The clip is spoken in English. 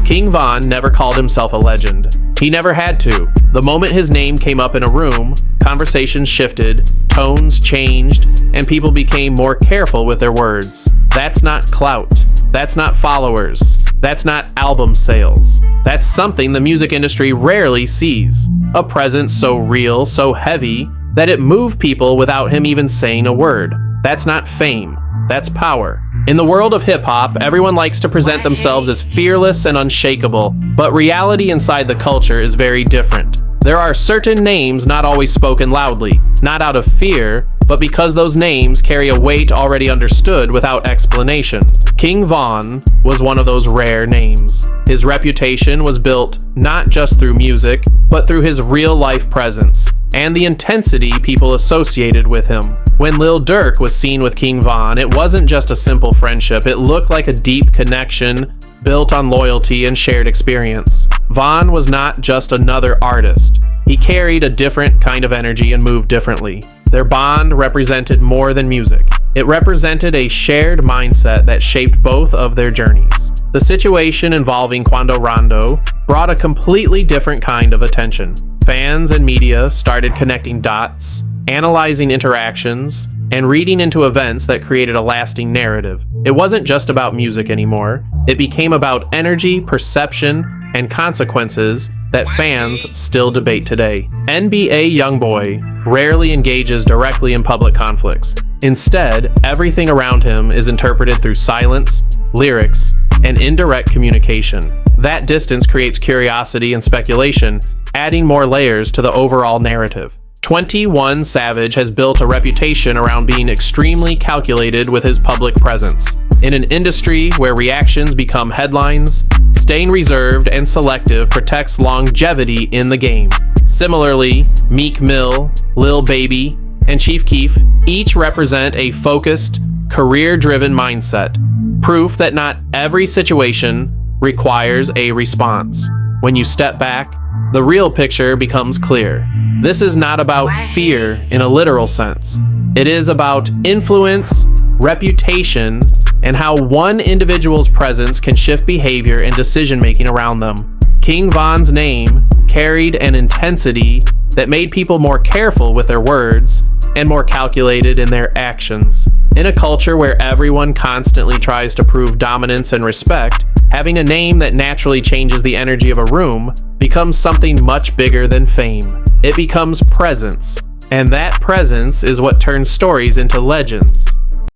King Von never called himself a legend. He never had to. The moment his name came up in a room, conversations shifted, tones changed, and people became more careful with their words. That's not clout. That's not followers. That's not album sales. That's something the music industry rarely sees. A presence so real, so heavy, that it moved people without him even saying a word. That's not fame. That's power. In the world of hip-hop, everyone likes to present themselves as fearless and unshakable, but reality inside the culture is very different. There are certain names not always spoken loudly, not out of fear, but because those names carry a weight already understood without explanation. King Von was one of those rare names. His reputation was built not just through music, but through his real-life presence and the intensity people associated with him. When Lil Durk was seen with King Von, it wasn't just a simple friendship. It looked like a deep connection built on loyalty and shared experience. Von was not just another artist. He carried a different kind of energy and moved differently. Their bond represented more than music. It represented a shared mindset that shaped both of their journeys. The situation involving Quando Rondo brought a completely different kind of attention. Fans and media started connecting dots, analyzing interactions, and reading into events that created a lasting narrative. It wasn't just about music anymore. It became about energy, perception, and consequences that fans still debate today. NBA YoungBoy rarely engages directly in public conflicts. Instead, everything around him is interpreted through silence, lyrics, and indirect communication. That distance creates curiosity and speculation, adding more layers to the overall narrative. 21 Savage has built a reputation around being extremely calculated with his public presence. In an industry where reactions become headlines, staying reserved and selective protects longevity in the game. Similarly, Meek Mill, Lil Baby, and Chief Keef each represent a focused, career-driven mindset, proof that not every situation requires a response. When you step back, the real picture becomes clear. This is not about fear in a literal sense. It is about influence, reputation, and how one individual's presence can shift behavior and decision-making around them. King Von's name carried an intensity that made people more careful with their words and more calculated in their actions. In a culture where everyone constantly tries to prove dominance and respect, having a name that naturally changes the energy of a room becomes something much bigger than fame. It becomes presence, and that presence is what turns stories into legends.